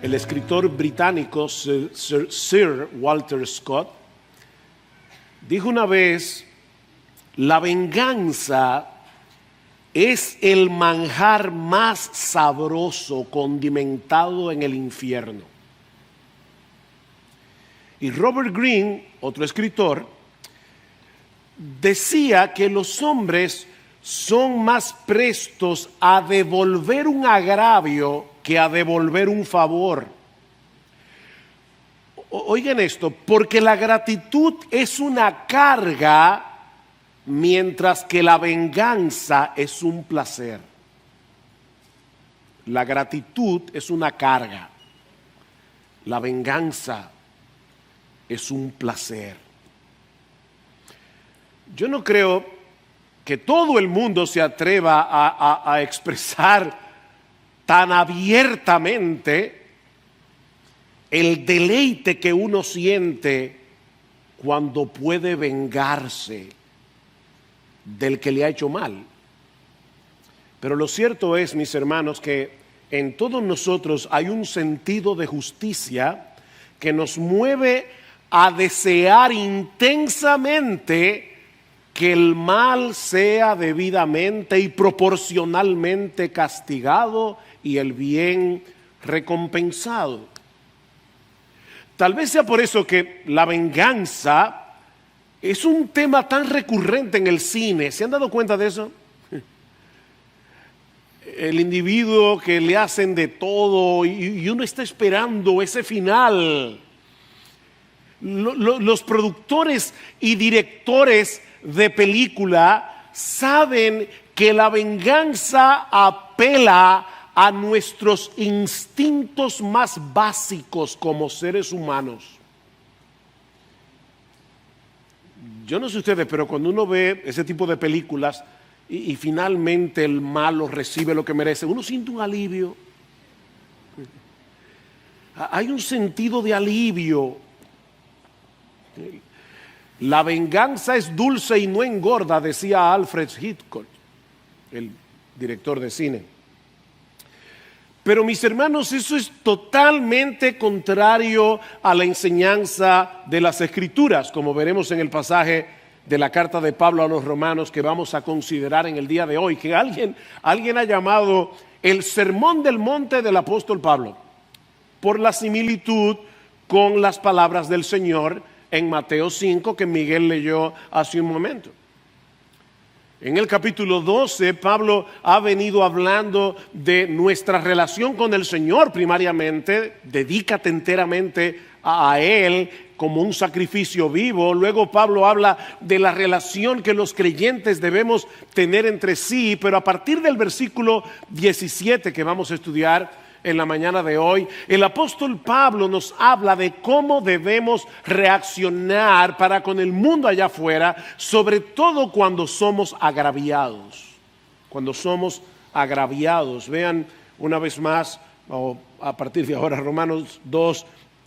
El escritor británico Sir Walter Scott dijo una vez: la venganza es el manjar más sabroso condimentado en el infierno. Y Robert Greene, otro escritor, decía que los hombres son más prestos a devolver un agravio que a devolver un favor. Oigan esto, porque la gratitud es una carga, mientras que la venganza es un placer. La gratitud es una carga, la venganza es un placer. Yo no creo que todo el mundo se atreva a expresar tan abiertamente el deleite que uno siente cuando puede vengarse del que le ha hecho mal. Pero lo cierto es, mis hermanos, que en todos nosotros hay un sentido de justicia que nos mueve a desear intensamente que el mal sea debidamente y proporcionalmente castigado y el bien recompensado. Tal vez sea por eso que la venganza es un tema tan recurrente en el cine. ¿Se han dado cuenta de eso? El individuo que le hacen de todo y uno está esperando ese final. Los productores y directores de película saben que la venganza apela a nuestros instintos más básicos como seres humanos. Yo no sé ustedes, pero cuando uno ve ese tipo de películas y finalmente el malo recibe lo que merece, uno siente un alivio. Hay un sentido de alivio. La venganza es dulce y no engorda, decía Alfred Hitchcock, el director de cine. Pero mis hermanos, eso es totalmente contrario a la enseñanza de las Escrituras, como veremos en el pasaje de la carta de Pablo a los Romanos que vamos a considerar en el día de hoy, que alguien ha llamado el Sermón del Monte del apóstol Pablo, por la similitud con las palabras del Señor en Mateo 5 que Miguel leyó hace un momento. En el capítulo 12, Pablo ha venido hablando de nuestra relación con el Señor primariamente. Dedícate enteramente a Él como un sacrificio vivo. Luego Pablo habla de la relación que los creyentes debemos tener entre sí. Pero a partir del versículo 17 que vamos a estudiar en la mañana de hoy, el apóstol Pablo nos habla de cómo debemos reaccionar para con el mundo allá afuera, sobre todo cuando somos agraviados. Cuando somos agraviados. Vean una vez más, o a partir de ahora, Romanos 2,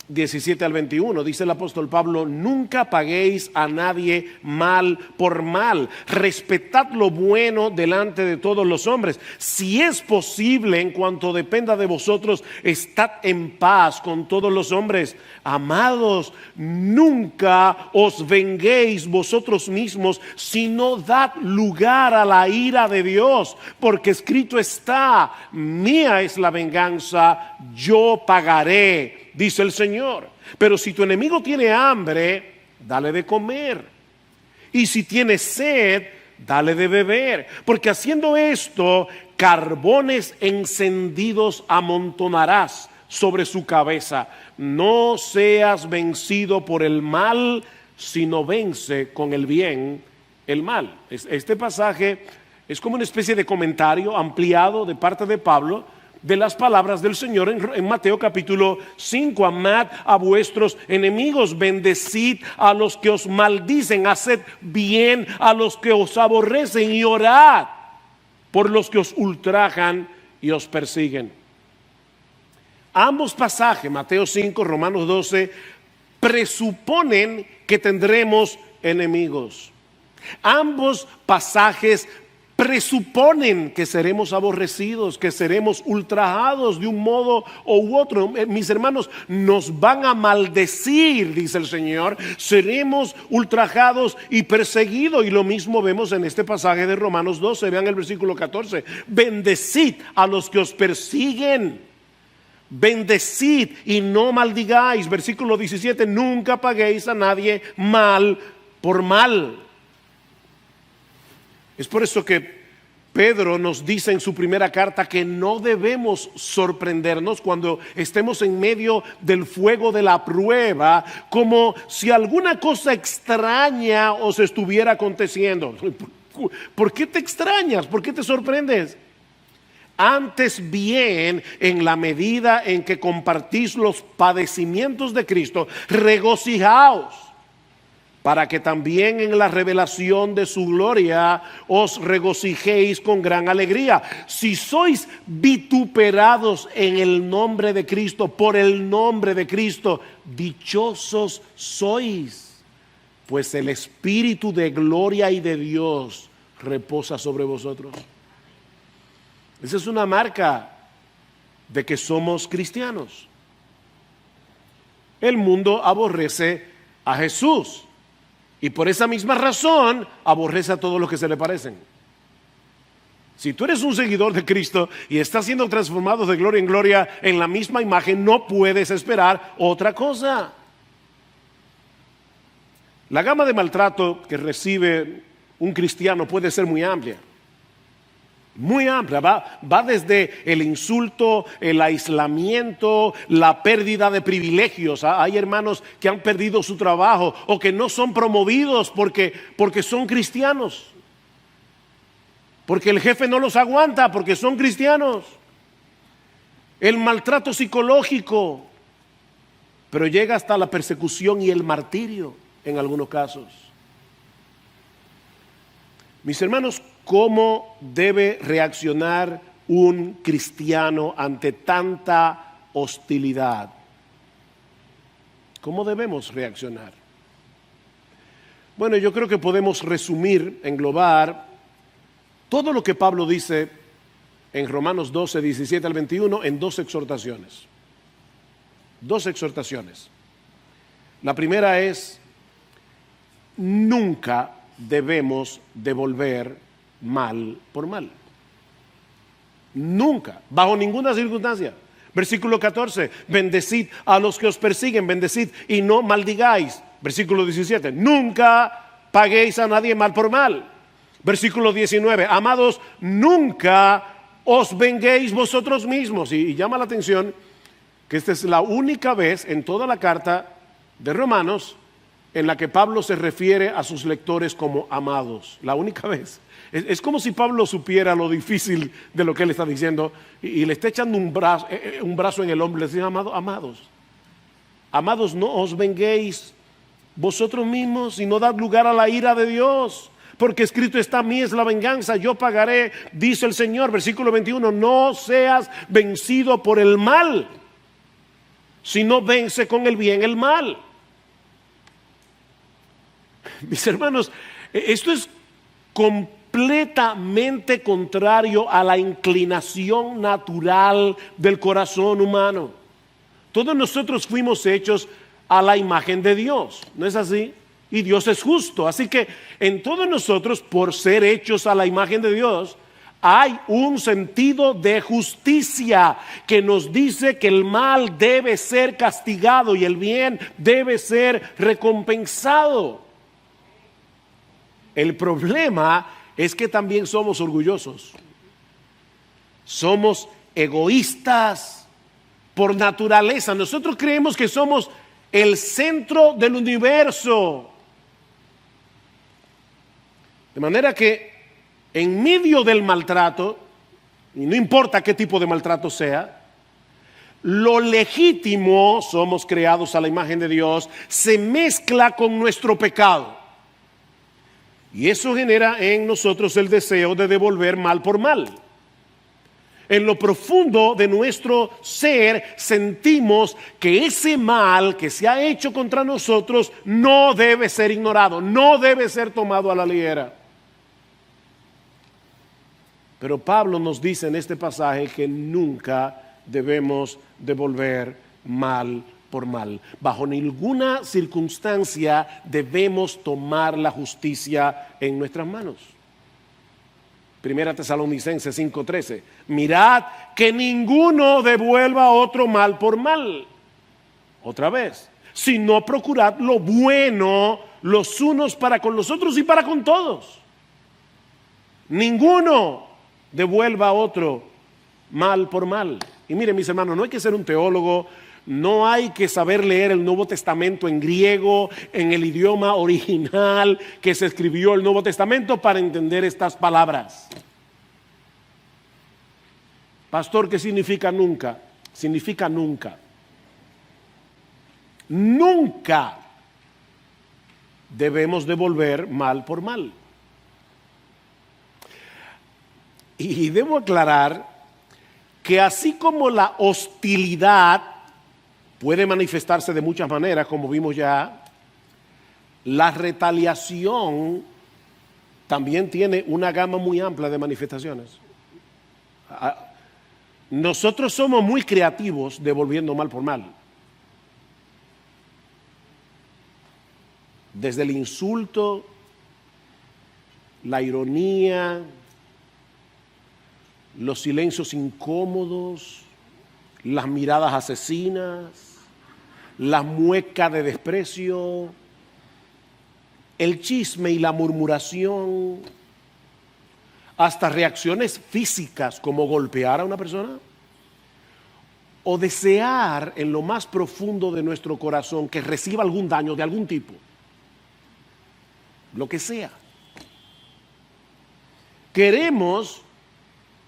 17 al 21, dice el apóstol Pablo: nunca paguéis a nadie mal por mal, respetad lo bueno delante de todos los hombres. Si es posible, en cuanto dependa de vosotros, estad en paz con todos los hombres. Amados, nunca os venguéis vosotros mismos, sino dad lugar a la ira de Dios, porque escrito está: mía es la venganza, yo pagaré, dice el Señor. Pero si tu enemigo tiene hambre, dale de comer. Y si tiene sed, dale de beber. Porque haciendo esto, carbones encendidos amontonarás sobre su cabeza. No seas vencido por el mal, sino vence con el bien el mal. Este pasaje es como una especie de comentario ampliado de parte de Pablo de las palabras del Señor en Mateo capítulo 5. Amad a vuestros enemigos, bendecid a los que os maldicen, haced bien a los que os aborrecen y orad por los que os ultrajan y os persiguen. Ambos pasajes, Mateo 5, Romanos 12, presuponen que tendremos enemigos. Ambos pasajes presuponen que seremos aborrecidos, que seremos ultrajados de un modo u otro. Mis hermanos, nos van a maldecir, dice el Señor, seremos ultrajados y perseguidos. Y lo mismo vemos en este pasaje de Romanos 12, vean el versículo 14. Bendecid a los que os persiguen, bendecid y no maldigáis. Versículo 17, nunca paguéis a nadie mal por mal. Es por eso que Pedro nos dice en su primera carta que no debemos sorprendernos cuando estemos en medio del fuego de la prueba, como si alguna cosa extraña os estuviera aconteciendo. ¿Por qué te extrañas? ¿Por qué te sorprendes? Antes bien, en la medida en que compartís los padecimientos de Cristo, regocijaos, para que también en la revelación de su gloria os regocijéis con gran alegría. Si sois vituperados en el nombre de Cristo, por el nombre de Cristo, dichosos sois, pues el Espíritu de gloria y de Dios reposa sobre vosotros. Esa es una marca de que somos cristianos. El mundo aborrece a Jesús. Y por esa misma razón aborrece a todos los que se le parecen. Si tú eres un seguidor de Cristo y estás siendo transformado de gloria en gloria en la misma imagen, no puedes esperar otra cosa. La gama de maltrato que recibe un cristiano puede ser muy amplia. Muy amplia, va desde el insulto, el aislamiento, la pérdida de privilegios. Hay hermanos que han perdido su trabajo o que no son promovidos porque son cristianos. Porque el jefe no los aguanta porque son cristianos. El maltrato psicológico, pero llega hasta la persecución y el martirio en algunos casos. Mis hermanos, ¿cómo debe reaccionar un cristiano ante tanta hostilidad? ¿Cómo debemos reaccionar? Bueno, yo creo que podemos resumir, englobar todo lo que Pablo dice en Romanos 12, 17 al 21 en dos exhortaciones. Dos exhortaciones. La primera es: nunca debemos devolver mal por mal. Nunca, bajo ninguna circunstancia. Versículo 14, bendecid a los que os persiguen, bendecid y no maldigáis. Versículo 17, nunca paguéis a nadie mal por mal. Versículo 19, amados, nunca os venguéis vosotros mismos. Y llama la atención que esta es la única vez en toda la carta de Romanos en la que Pablo se refiere a sus lectores como amados. La única vez. Es como si Pablo supiera lo difícil de lo que él está diciendo y le está echando un brazo en el hombro. Le dice: amados, no os venguéis vosotros mismos y no dad lugar a la ira de Dios, porque escrito está: mí es la venganza, yo pagaré, dice el Señor. Versículo 21, no seas vencido por el mal, sino vence con el bien el mal. Mis hermanos, esto es completamente contrario a la inclinación natural del corazón humano. Todos nosotros fuimos hechos a la imagen de Dios, ¿no es así? Y Dios es justo, así que en todos nosotros, por ser hechos a la imagen de Dios, hay un sentido de justicia que nos dice que el mal debe ser castigado y el bien debe ser recompensado. El problema es que también somos orgullosos. Somos egoístas por naturaleza. Nosotros creemos que somos el centro del universo. De manera que en medio del maltrato, y no importa qué tipo de maltrato sea, lo legítimo, somos creados a la imagen de Dios, se mezcla con nuestro pecado. Y eso genera en nosotros el deseo de devolver mal por mal. En lo profundo de nuestro ser sentimos que ese mal que se ha hecho contra nosotros no debe ser ignorado, no debe ser tomado a la ligera. Pero Pablo nos dice en este pasaje que nunca debemos devolver mal por mal. Bajo ninguna circunstancia debemos tomar la justicia en nuestras manos. Primera Tesalonicenses 5:13. Mirad que ninguno devuelva a otro mal por mal. Otra vez, sino procurad lo bueno los unos para con los otros y para con todos. Ninguno devuelva a otro mal por mal. Y miren, mis hermanos, no hay que ser un teólogo, no hay que saber leer el Nuevo Testamento en griego, en el idioma original que se escribió el Nuevo Testamento para entender estas palabras. Pastor, ¿qué significa nunca? Significa nunca. Nunca debemos devolver mal por mal. Y debo aclarar que así como la hostilidad puede manifestarse de muchas maneras, como vimos ya, la retaliación también tiene una gama muy amplia de manifestaciones. Nosotros somos muy creativos devolviendo mal por mal. Desde el insulto, la ironía, los silencios incómodos, las miradas asesinas, la mueca de desprecio, el chisme y la murmuración, hasta reacciones físicas como golpear a una persona o desear en lo más profundo de nuestro corazón que reciba algún daño de algún tipo, lo que sea. Queremos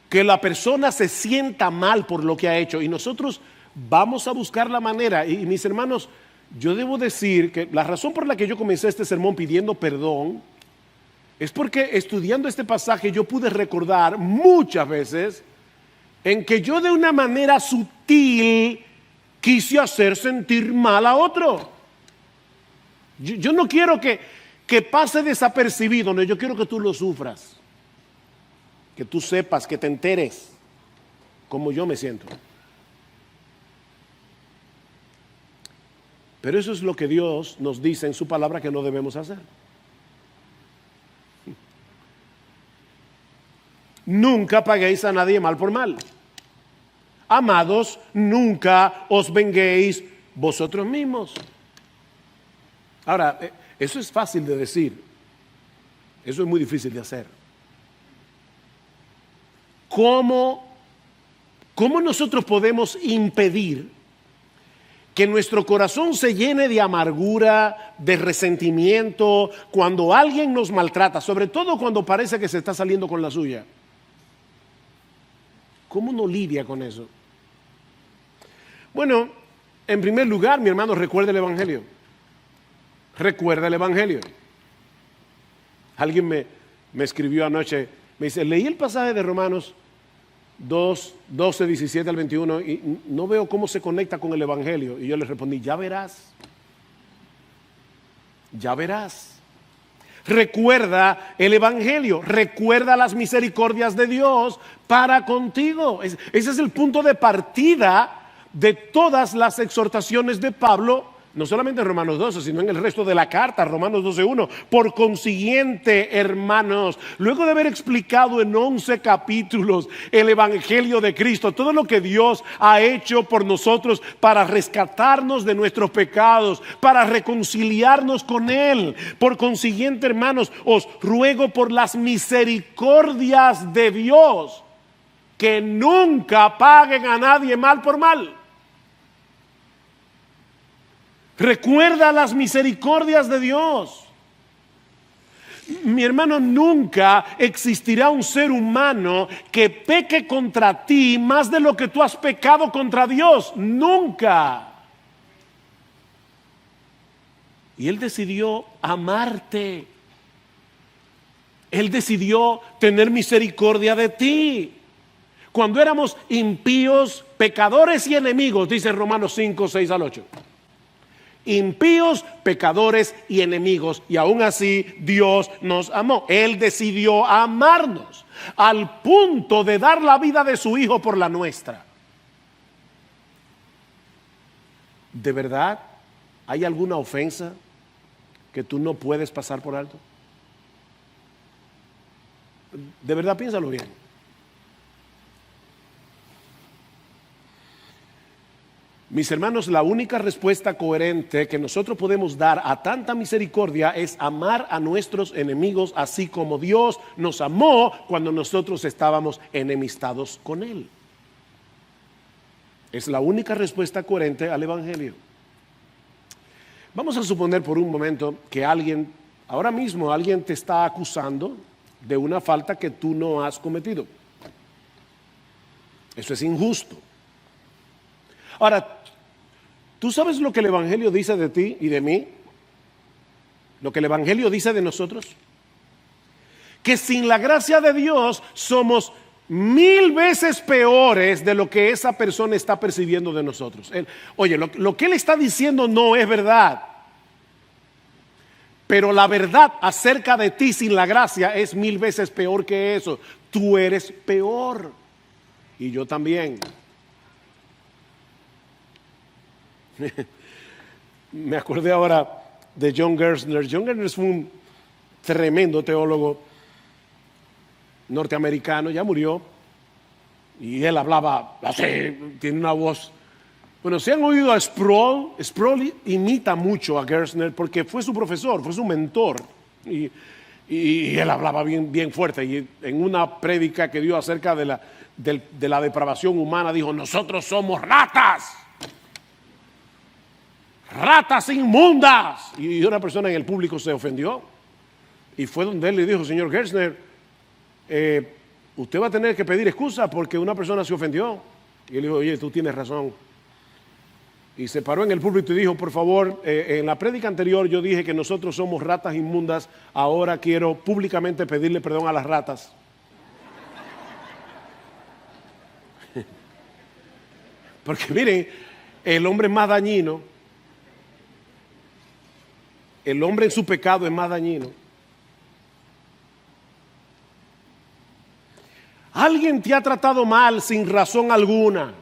que la persona se sienta mal por lo que ha hecho y nosotros vamos a buscar la manera. Y mis hermanos, yo debo decir que la razón por la que yo comencé este sermón pidiendo perdón es porque estudiando este pasaje yo pude recordar muchas veces en que yo de una manera sutil quise hacer sentir mal a otro. Yo no quiero que pase desapercibido, no, yo quiero que tú lo sufras. Que tú sepas, que te enteres cómo yo me siento. Pero eso es lo que Dios nos dice en su palabra que no debemos hacer. Nunca paguéis a nadie mal por mal. Amados, nunca os venguéis vosotros mismos. Ahora, eso es fácil de decir. Eso es muy difícil de hacer. ¿Cómo nosotros podemos impedir que nuestro corazón se llene de amargura, de resentimiento, cuando alguien nos maltrata, sobre todo cuando parece que se está saliendo con la suya? ¿Cómo uno lidia con eso? Bueno, en primer lugar, mi hermano, recuerda el Evangelio. Recuerda el Evangelio. Alguien me escribió anoche, me dice, leí el pasaje de Romanos 2, 12, 17 al 21 y no veo cómo se conecta con el Evangelio. Y yo le respondí, ya verás. Ya verás. Recuerda el Evangelio, recuerda las misericordias de Dios para contigo. Ese es el punto de partida de todas las exhortaciones de Pablo, no solamente en Romanos 12, sino en el resto de la carta, Romanos 12:1. Por consiguiente, hermanos, luego de haber explicado en 11 capítulos el Evangelio de Cristo, todo lo que Dios ha hecho por nosotros para rescatarnos de nuestros pecados, para reconciliarnos con Él. Por consiguiente, hermanos, os ruego por las misericordias de Dios que nunca paguen a nadie mal por mal. Recuerda las misericordias de Dios. Mi hermano, nunca existirá un ser humano que peque contra ti más de lo que tú has pecado contra Dios. Nunca. Y Él decidió amarte. Él decidió tener misericordia de ti. Cuando éramos impíos, pecadores y enemigos, dice Romanos 5, 6 al 8. impíos, pecadores y enemigos. Y aún así Dios nos amó. Él decidió amarnos al punto de dar la vida de su Hijo por la nuestra. ¿De verdad hay alguna ofensa que tú no puedes pasar por alto? De verdad, piénsalo bien. Mis hermanos, la única respuesta coherente que nosotros podemos dar a tanta misericordia es amar a nuestros enemigos así como Dios nos amó cuando nosotros estábamos enemistados con Él. Es la única respuesta coherente al Evangelio. Vamos a suponer por un momento que ahora mismo alguien te está acusando de una falta que tú no has cometido. Eso es injusto. Ahora, ¿tú sabes lo que el Evangelio dice de ti y de mí? Lo que el Evangelio dice de nosotros. Que sin la gracia de Dios somos 1000 veces peores de lo que esa persona está percibiendo de nosotros. Oye, lo que él está diciendo no es verdad. Pero la verdad acerca de ti sin la gracia es 1000 veces peor que eso. Tú eres peor. Y yo también. Me acordé ahora de John Gerstner. John Gerstner fue un tremendo teólogo norteamericano, ya murió, y él hablaba así, tiene una voz. Bueno, si han oído a Sproul, Sproul imita mucho a Gerstner porque fue su profesor, fue su mentor, y él hablaba bien fuerte, y en una prédica que dio acerca de la depravación humana dijo: nosotros somos ratas inmundas. Y una persona en el público se ofendió, y fue donde él le dijo: señor Gerstner, usted va a tener que pedir excusa porque una persona se ofendió. Y él dijo: oye, tú tienes razón. Y se paró en el púlpito y dijo: por favor, en la prédica anterior yo dije que nosotros somos ratas inmundas, ahora quiero públicamente pedirle perdón a las ratas. Porque miren, el hombre más dañino, el hombre en su pecado es más dañino. Alguien te ha tratado mal sin razón alguna.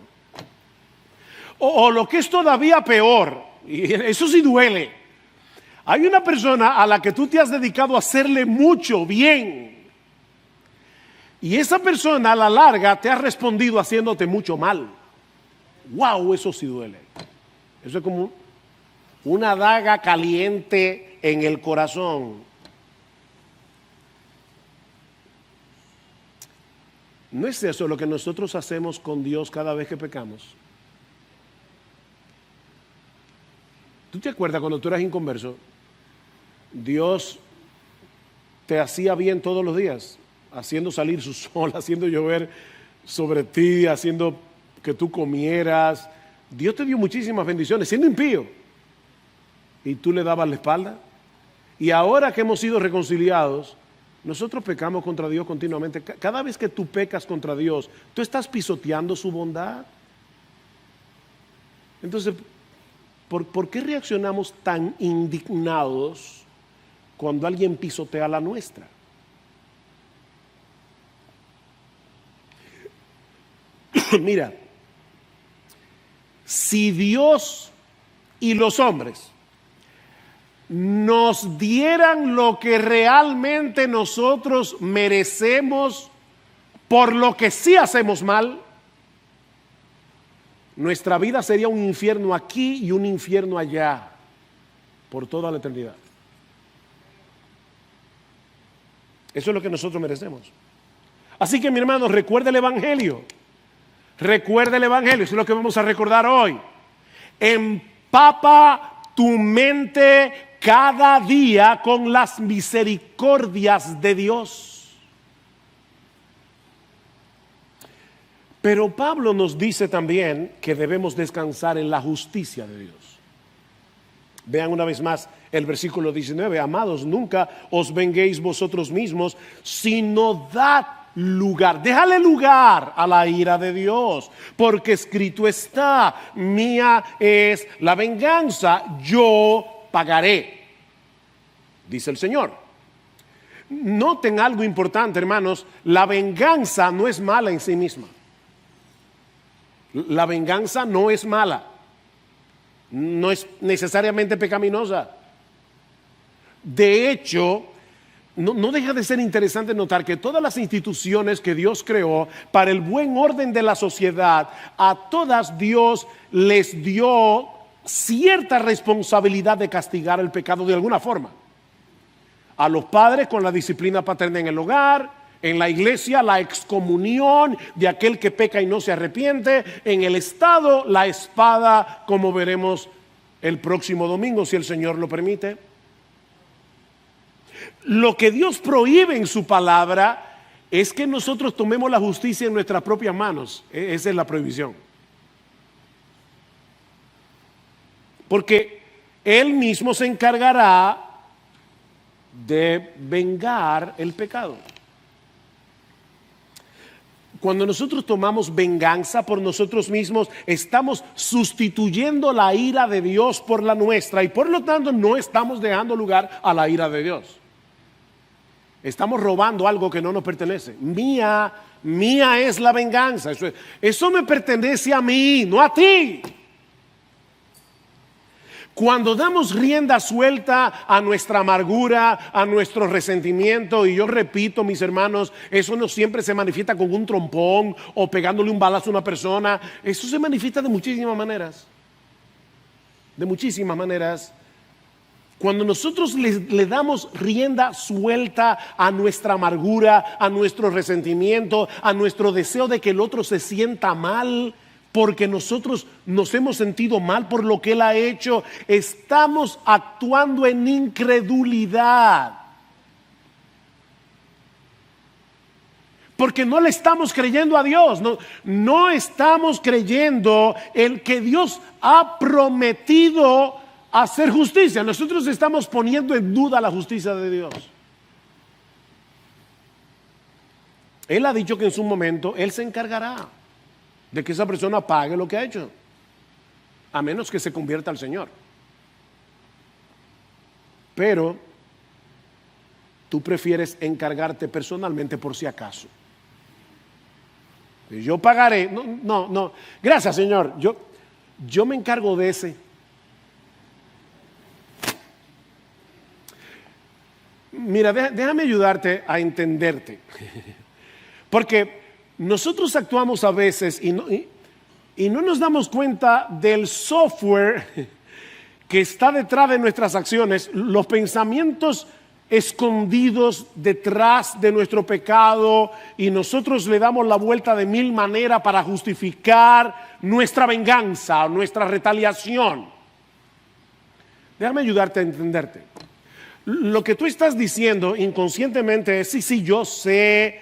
O lo que es todavía peor, y eso sí duele. Hay una persona a la que tú te has dedicado a hacerle mucho bien, y esa persona a la larga te ha respondido haciéndote mucho mal. ¡Wow! Eso sí duele. Eso es como una daga caliente en el corazón. ¿No es eso lo que nosotros hacemos con Dios cada vez que pecamos? ¿Tú te acuerdas cuando tú eras inconverso? Dios te hacía bien todos los días, haciendo salir su sol, haciendo llover sobre ti, haciendo que tú comieras. Dios te dio muchísimas bendiciones, siendo impío. Y tú le dabas la espalda. Y ahora que hemos sido reconciliados, nosotros pecamos contra Dios continuamente. Cada vez que tú pecas contra Dios, tú estás pisoteando su bondad. Entonces, ¿por qué reaccionamos tan indignados cuando alguien pisotea la nuestra? Mira, si Dios y los hombres nos dieran lo que realmente nosotros merecemos por lo que sí hacemos mal, nuestra vida sería un infierno aquí y un infierno allá por toda la eternidad. Eso es lo que nosotros merecemos. Así que, mi hermano, recuerda el Evangelio. Recuerda el Evangelio, eso es lo que vamos a recordar hoy. Empapa tu mente cada día con las misericordias de Dios. Pero Pablo nos dice también que debemos descansar en la justicia de Dios. Vean una vez más el versículo 19. Amados, nunca os venguéis vosotros mismos, sino dad lugar. Déjale lugar a la ira de Dios, porque escrito está: mía es la venganza, yo pagaré, dice el Señor. Noten algo importante, hermanos: la venganza no es mala en sí misma. La venganza no es mala, no es necesariamente pecaminosa. De hecho, no deja de ser interesante notar que todas las instituciones que Dios creó para el buen orden de la sociedad, a todas Dios les dio cierta responsabilidad de castigar el pecado de alguna forma. A los padres con la disciplina paterna en el hogar, en la iglesia la excomunión de aquel que peca y no se arrepiente, en el Estado la espada, como veremos el próximo domingo si el Señor lo permite. Lo que Dios prohíbe en su palabra es que nosotros tomemos la justicia en nuestras propias manos. Esa es la prohibición. Porque Él mismo se encargará de vengar el pecado. Cuando nosotros tomamos venganza por nosotros mismos, estamos sustituyendo la ira de Dios por la nuestra, y por lo tanto no estamos dejando lugar a la ira de Dios. Estamos robando algo que no nos pertenece. Mía es la venganza. Eso me pertenece a mí, no a ti. Cuando damos rienda suelta a nuestra amargura, a nuestro resentimiento, y yo repito, mis hermanos, eso no siempre se manifiesta con un trompón o pegándole un balazo a una persona. Eso se manifiesta de muchísimas maneras. De muchísimas maneras. Cuando nosotros le damos rienda suelta a nuestra amargura, a nuestro resentimiento, a nuestro deseo de que el otro se sienta mal, porque nosotros nos hemos sentido mal por lo que Él ha hecho, estamos actuando en incredulidad. Porque no le estamos creyendo a Dios, no estamos creyendo el que Dios ha prometido hacer justicia. Nosotros estamos poniendo en duda la justicia de Dios. Él ha dicho que en su momento Él se encargará de que esa persona pague lo que ha hecho, a menos que se convierta al Señor. Pero tú prefieres encargarte personalmente por si acaso. Yo pagaré. No. Gracias, Señor. Yo me encargo de ese. Mira, déjame ayudarte a entenderte. Porque nosotros actuamos a veces y no nos damos cuenta del software que está detrás de nuestras acciones, los pensamientos escondidos detrás de nuestro pecado, y nosotros le damos la vuelta de mil maneras para justificar nuestra venganza, nuestra retaliación. Déjame ayudarte a entenderte. Lo que tú estás diciendo inconscientemente es: sí, yo sé,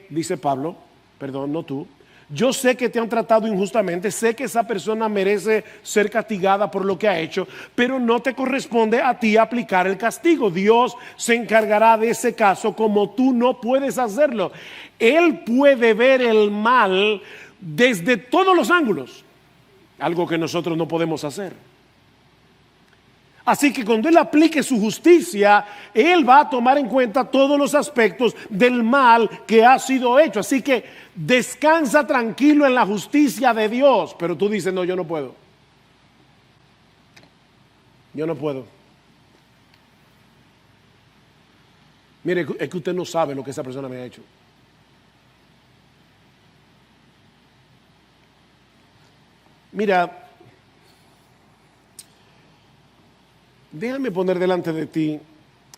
dice Pablo, perdón, no tú. Yo sé que te han tratado injustamente, sé que esa persona merece ser castigada por lo que ha hecho, pero no te corresponde a ti aplicar el castigo. Dios se encargará de ese caso, como tú no puedes hacerlo. Él puede ver el mal desde todos los ángulos, algo que nosotros no podemos hacer. Así que cuando Él aplique su justicia, Él va a tomar en cuenta todos los aspectos del mal que ha sido hecho. Así que descansa tranquilo en la justicia de Dios. Pero tú dices: no, yo no puedo. Yo no puedo. Mire, es que usted no sabe lo que esa persona me ha hecho. Mira, déjame poner delante de ti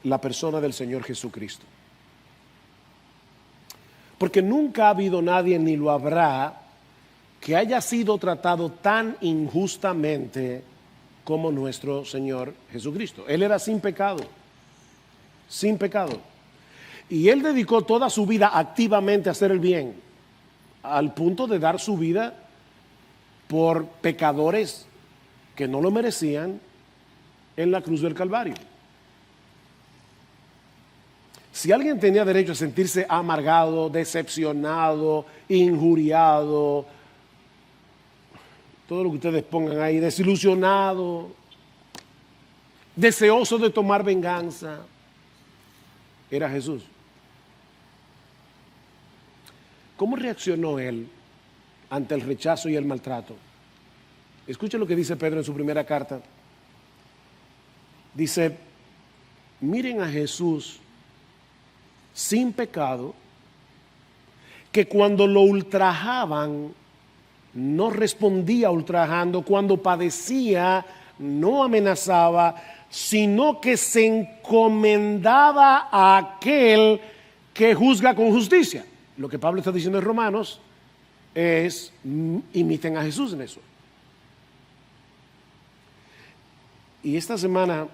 la persona del Señor Jesucristo. Porque nunca ha habido nadie, ni lo habrá, que haya sido tratado tan injustamente como nuestro Señor Jesucristo. Él era sin pecado, sin pecado. Y Él dedicó toda su vida activamente a hacer el bien, al punto de dar su vida por pecadores que no lo merecían en la cruz del Calvario. Si alguien tenía derecho a sentirse amargado, decepcionado, injuriado, todo lo que ustedes pongan ahí, desilusionado, deseoso de tomar venganza, era Jesús. ¿Cómo reaccionó él ante el rechazo y el maltrato? Escuchen lo que dice Pedro en su primera carta. Dice, miren a Jesús sin pecado, que cuando lo ultrajaban, no respondía ultrajando, cuando padecía, no amenazaba, sino que se encomendaba a aquel que juzga con justicia. Lo que Pablo está diciendo en Romanos es, imiten a Jesús en eso. Y esta semana,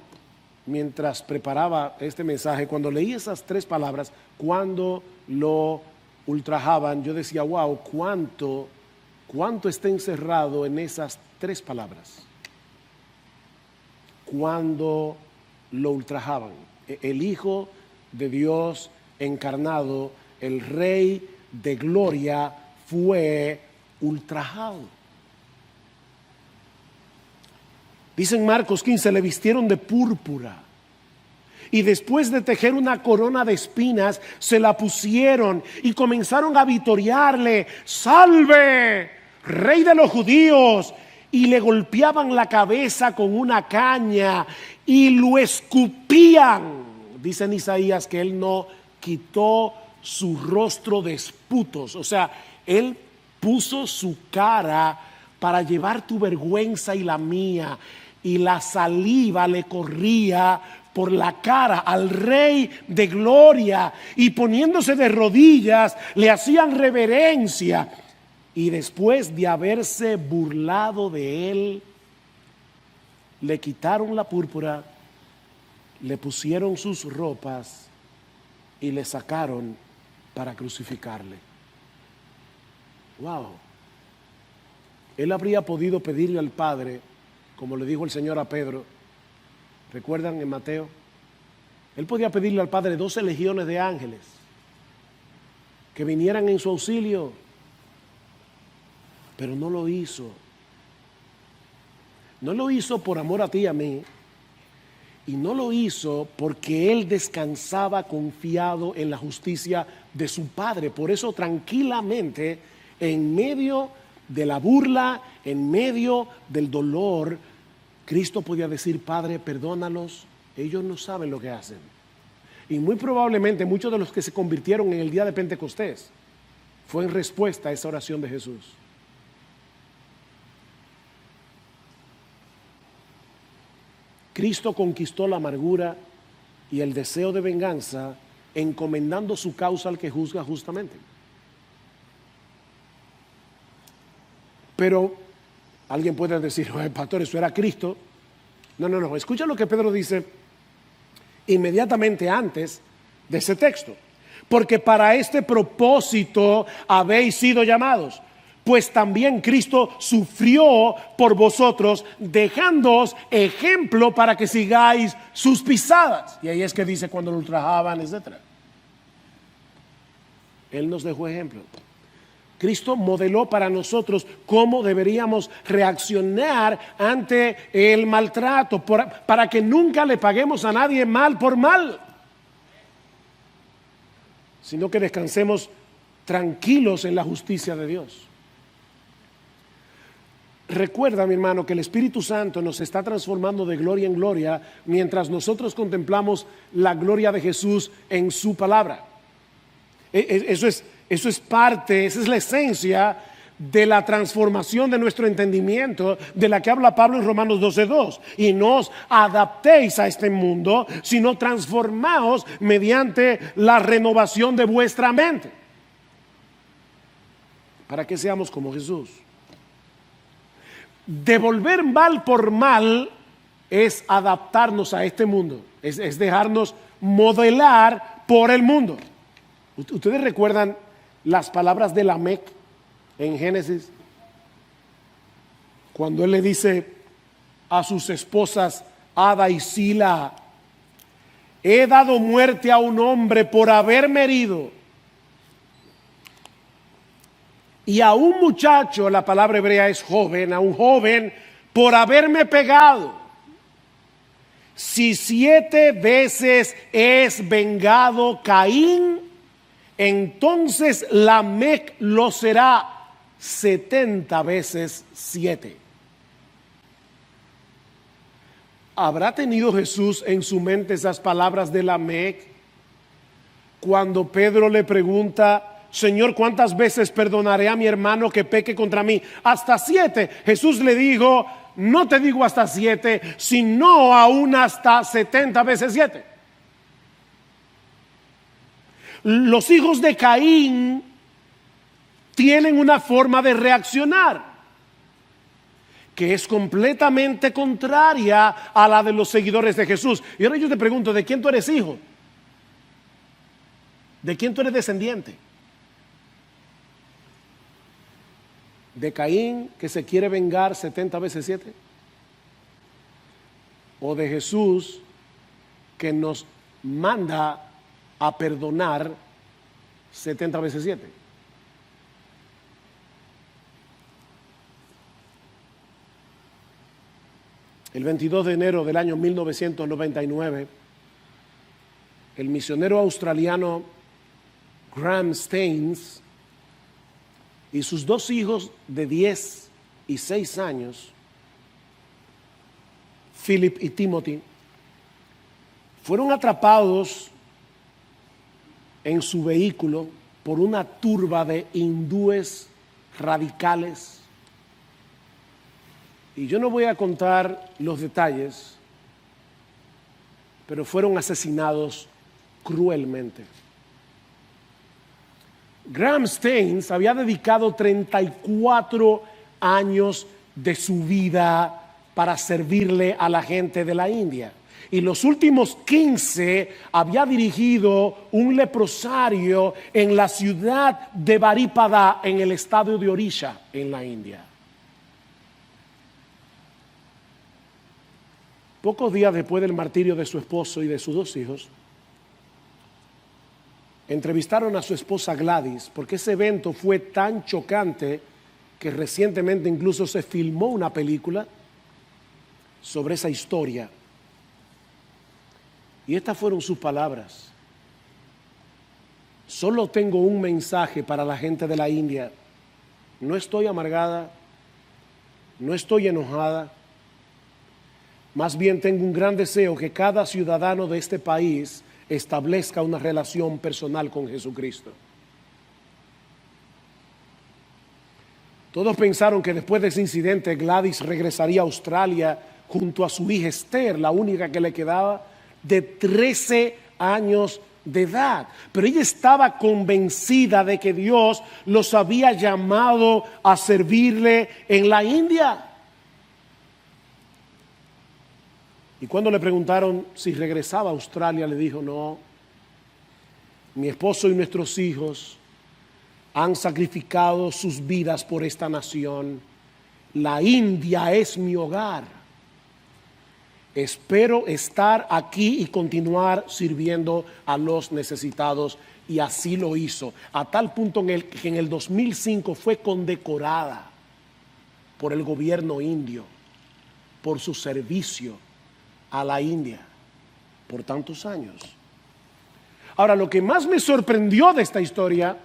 mientras preparaba este mensaje, cuando leí esas tres palabras, cuando lo ultrajaban, yo decía, wow, cuánto está encerrado en esas tres palabras. Cuando lo ultrajaban. El Hijo de Dios encarnado, el Rey de Gloria, fue ultrajado. Dice en Marcos 15, le vistieron de púrpura y después de tejer una corona de espinas, se la pusieron y comenzaron a vitorearle, ¡salve, Rey de los judíos! Y le golpeaban la cabeza con una caña y lo escupían. Dice en Isaías que él no quitó su rostro de esputos, o sea, él puso su cara para llevar tu vergüenza y la mía, y la saliva le corría por la cara al Rey de Gloria, y poniéndose de rodillas le hacían reverencia, y después de haberse burlado de él, le quitaron la púrpura, le pusieron sus ropas y le sacaron para crucificarle. Wow. Él habría podido pedirle al Padre, como le dijo el Señor a Pedro, ¿recuerdan en Mateo? Él podía pedirle al Padre 12 legiones de ángeles que vinieran en su auxilio, pero no lo hizo. No lo hizo por amor a ti y a mí, y no lo hizo porque él descansaba confiado en la justicia de su Padre. Por eso tranquilamente, en medio de la burla, en medio del dolor, Cristo podía decir, Padre, perdónalos, ellos no saben lo que hacen. Y muy probablemente muchos de los que se convirtieron en el día de Pentecostés fue en respuesta a esa oración de Jesús. Cristo conquistó la amargura y el deseo de venganza, encomendando su causa al que juzga justamente. Pero alguien puede decir, oye, pastor, eso era Cristo. No, escucha lo que Pedro dice inmediatamente antes de ese texto. Porque para este propósito habéis sido llamados, pues también Cristo sufrió por vosotros, dejándoos ejemplo para que sigáis sus pisadas. Y ahí es que dice cuando lo ultrajaban, etc. Él nos dejó ejemplo. Cristo modeló para nosotros cómo deberíamos reaccionar ante el maltrato, para que nunca le paguemos a nadie mal por mal, sino que descansemos tranquilos en la justicia de Dios. Recuerda, mi hermano, que el Espíritu Santo nos está transformando de gloria en gloria mientras nosotros contemplamos la gloria de Jesús en su palabra. Eso es parte, esa es la esencia de la transformación de nuestro entendimiento, de la que habla Pablo en Romanos 12:2. Y no os adaptéis a este mundo, sino transformaos mediante la renovación de vuestra mente, para que seamos como Jesús. Devolver mal por mal es adaptarnos a este mundo, es dejarnos modelar por el mundo. ¿Ustedes recuerdan las palabras de Lamec en Génesis? Cuando él le dice a sus esposas Ada y Sila, he dado muerte a un hombre por haberme herido, y a un muchacho, la palabra hebrea es joven, a un joven por haberme pegado. Si 7 veces es vengado Caín, entonces Lamec lo será 70 veces 7. ¿Habrá tenido Jesús en su mente esas palabras de Lamec cuando Pedro le pregunta: Señor, ¿cuántas veces perdonaré a mi hermano que peque contra mí? Hasta 7. Jesús le dijo: no te digo hasta 7, sino aún hasta 70 veces 7. Los hijos de Caín tienen una forma de reaccionar que es completamente contraria a la de los seguidores de Jesús. Y ahora yo te pregunto: ¿de quién tú eres hijo? ¿De quién tú eres descendiente? ¿De Caín, que se quiere vengar 70 veces 7? ¿O de Jesús, que nos manda a perdonar 70 veces 7? El 22 de enero del año 1999, el misionero australiano Graham Staines y sus 2 hijos de 10 y 6 años, Philip y Timothy, fueron atrapados en su vehículo por una turba de hindúes radicales. Y yo no voy a contar los detalles, pero fueron asesinados cruelmente. Graham Staines había dedicado 34 años de su vida para servirle a la gente de la India. Y los últimos 15 había dirigido un leprosario en la ciudad de Baripada, en el estado de Orissa, en la India. Pocos días después del martirio de su esposo y de sus 2 hijos, entrevistaron a su esposa Gladys, porque ese evento fue tan chocante que recientemente incluso se filmó una película sobre esa historia. Y estas fueron sus palabras: solo tengo un mensaje para la gente de la India. No estoy amargada, no estoy enojada. Más bien tengo un gran deseo que cada ciudadano de este país establezca una relación personal con Jesucristo. Todos pensaron que después de ese incidente Gladys regresaría a Australia junto a su hija Esther, la única que le quedaba, de 13 años de edad. Pero ella estaba convencida de que Dios los había llamado a servirle en la India. Y cuando le preguntaron si regresaba a Australia, le dijo: no, mi esposo y nuestros hijos han sacrificado sus vidas por esta nación. La India es mi hogar. Espero estar aquí y continuar sirviendo a los necesitados. Y así lo hizo, a tal punto que en el 2005 fue condecorada por el gobierno indio por su servicio a la India por tantos años. Ahora, lo que más me sorprendió de esta historia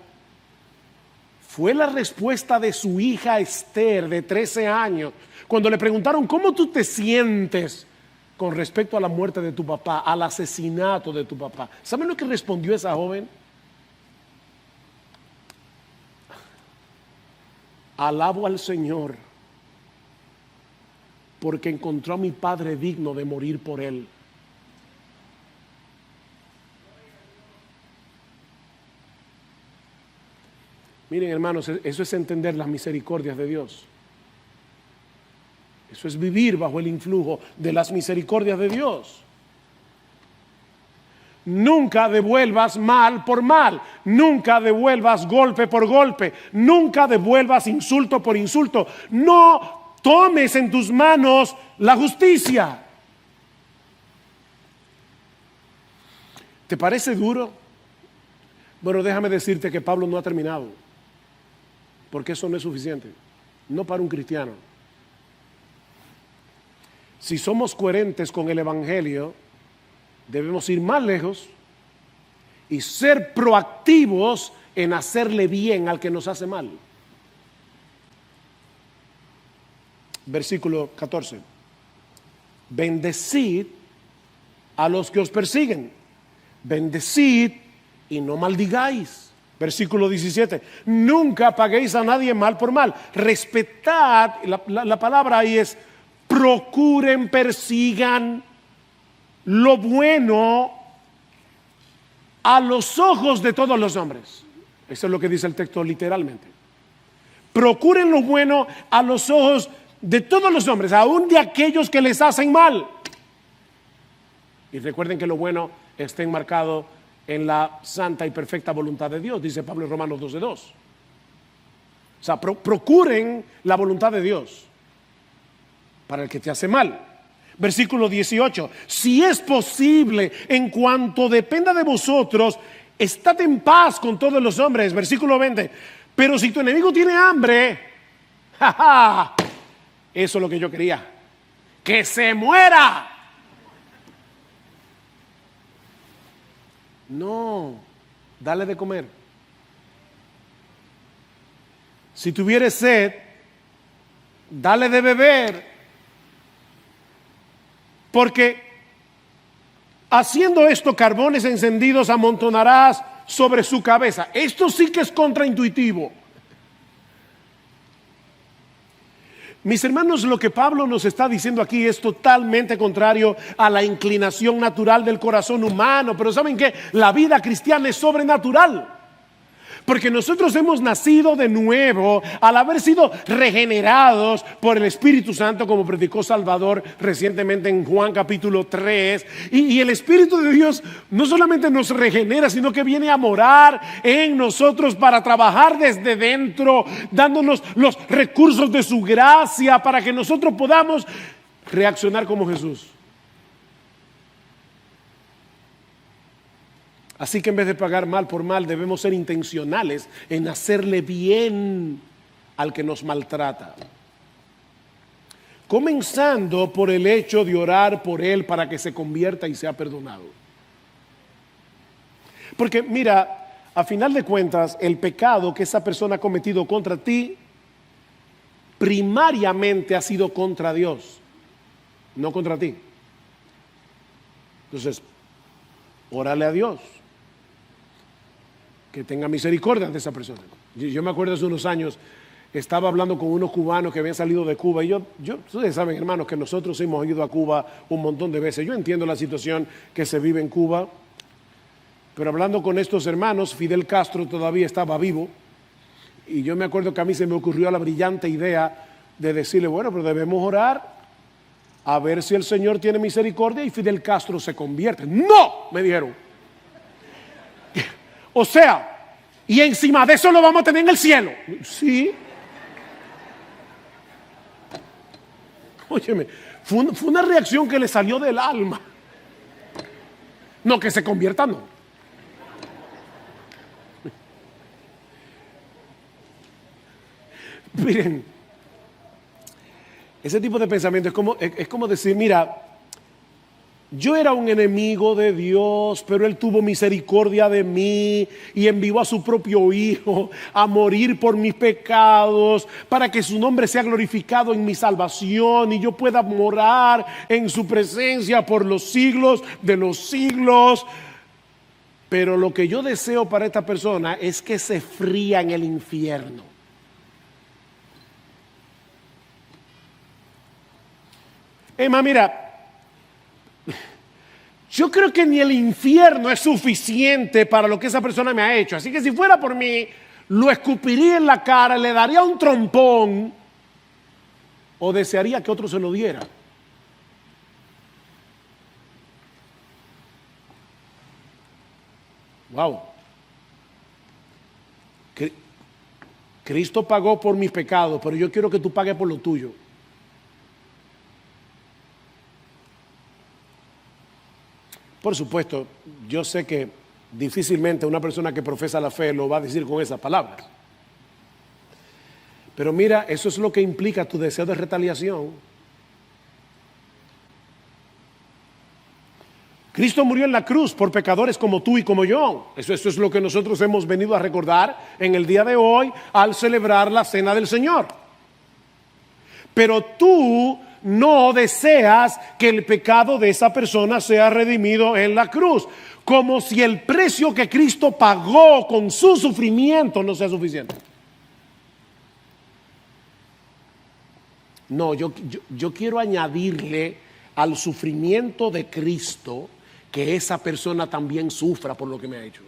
fue la respuesta de su hija Esther, de 13 años, cuando le preguntaron: ¿cómo tú te sientes con respecto a la muerte de tu papá, al asesinato de tu papá? ¿Saben lo que respondió esa joven? Alabo al Señor porque encontró a mi padre digno de morir por él. Miren, hermanos, eso es entender las misericordias de Dios. Eso es vivir bajo el influjo de las misericordias de Dios. Nunca devuelvas mal por mal, nunca devuelvas golpe por golpe, nunca devuelvas insulto por insulto. No tomes en tus manos la justicia. ¿Te parece duro? Bueno, déjame decirte que Pablo no ha terminado, porque eso no es suficiente, no para un cristiano. Si somos coherentes con el Evangelio, debemos ir más lejos y ser proactivos en hacerle bien al que nos hace mal. Versículo 14. Bendecid a los que os persiguen. Bendecid y no maldigáis. Versículo 17. Nunca paguéis a nadie mal por mal. Respetad, la palabra ahí es procuren, persigan lo bueno a los ojos de todos los hombres. Eso es lo que dice el texto literalmente. Procuren lo bueno a los ojos de todos los hombres, aún de aquellos que les hacen mal. Y recuerden que lo bueno está enmarcado en la santa y perfecta voluntad de Dios, dice Pablo en Romanos 12:2. O sea, procuren la voluntad de Dios para el que te hace mal. Versículo 18. Si es posible, en cuanto dependa de vosotros, estad en paz con todos los hombres. Versículo 20. Pero si tu enemigo tiene hambre, ¡ja! Eso es lo que yo quería. ¡Que se muera! No, dale de comer. Si tuvieres sed, dale de beber. Porque haciendo esto, carbones encendidos amontonarás sobre su cabeza. Esto sí que es contraintuitivo. Mis hermanos, lo que Pablo nos está diciendo aquí es totalmente contrario a la inclinación natural del corazón humano. Pero ¿saben qué? La vida cristiana es sobrenatural. Porque nosotros hemos nacido de nuevo al haber sido regenerados por el Espíritu Santo, como predicó Salvador recientemente en Juan capítulo 3. Y el Espíritu de Dios no solamente nos regenera, sino que viene a morar en nosotros para trabajar desde dentro, dándonos los recursos de su gracia para que nosotros podamos reaccionar como Jesús. Así que en vez de pagar mal por mal, debemos ser intencionales en hacerle bien al que nos maltrata. Comenzando por el hecho de orar por él para que se convierta y sea perdonado. Porque mira, a final de cuentas, el pecado que esa persona ha cometido contra ti, primariamente ha sido contra Dios, no contra ti. Entonces, órale a Dios que tenga misericordia de esa persona. Yo me acuerdo hace unos años, estaba hablando con unos cubanos que habían salido de Cuba y ustedes saben, hermanos, que nosotros hemos ido a Cuba un montón de veces. Yo entiendo la situación que se vive en Cuba, pero hablando con estos hermanos, Fidel Castro todavía estaba vivo y yo me acuerdo que a mí se me ocurrió la brillante idea de decirle, bueno, pero debemos orar a ver si el Señor tiene misericordia y Fidel Castro se convierte. ¡No!, me dijeron. O sea, y encima de eso lo vamos a tener en el cielo. Sí. Óyeme, fue una reacción que le salió del alma. No, que se convierta, no. Miren, ese tipo de pensamiento es como decir, mira, yo era un enemigo de Dios, pero Él tuvo misericordia de mí y envió a su propio Hijo a morir por mis pecados para que su nombre sea glorificado en mi salvación y yo pueda morar en su presencia por los siglos de los siglos. Pero lo que yo deseo para esta persona es que se fría en el infierno. Emma, mira, yo creo que ni el infierno es suficiente para lo que esa persona me ha hecho. Así que si fuera por mí, lo escupiría en la cara, le daría un trompón o desearía que otro se lo diera. Wow. Cristo pagó por mis pecados, pero yo quiero que tú pagues por lo tuyo. Por supuesto, yo sé que difícilmente una persona que profesa la fe lo va a decir con esas palabras. Pero mira, eso es lo que implica tu deseo de retaliación. Cristo murió en la cruz por pecadores como tú y como yo. Eso es lo que nosotros hemos venido a recordar en el día de hoy al celebrar la cena del Señor. Pero tú no deseas que el pecado de esa persona sea redimido en la cruz, como si el precio que Cristo pagó con su sufrimiento no sea suficiente. No, yo quiero añadirle al sufrimiento de Cristo que esa persona también sufra por lo que me ha hecho.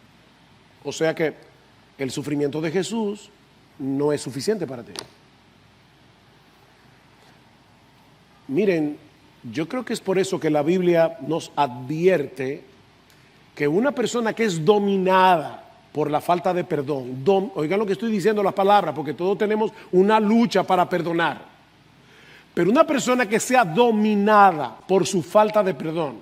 O sea que el sufrimiento de Jesús no es suficiente para ti. Miren, yo creo que es por eso que la Biblia nos advierte que una persona que es dominada por la falta de perdón, oigan lo que estoy diciendo, las palabras, porque todos tenemos una lucha para perdonar. Pero una persona que sea dominada por su falta de perdón,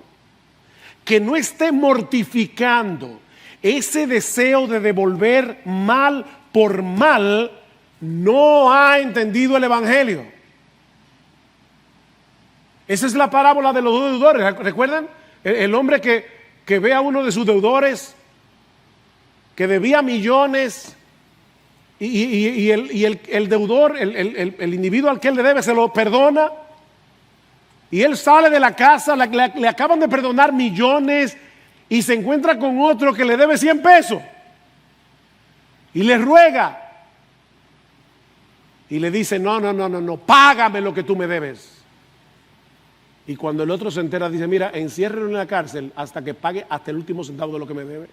que no esté mortificando ese deseo de devolver mal por mal, no ha entendido el Evangelio. Esa es la parábola de los dos deudores. ¿Recuerdan? El hombre que ve a uno de sus deudores que debía millones y el deudor, el individuo al que él le debe, se lo perdona. Y él sale de la casa, le acaban de perdonar millones y se encuentra con otro que le debe 100 pesos. Y le ruega. Y le dice, no, págame lo que tú me debes. Y cuando el otro se entera, dice, mira, enciérrelo en la cárcel hasta que pague hasta el último centavo de lo que me debe.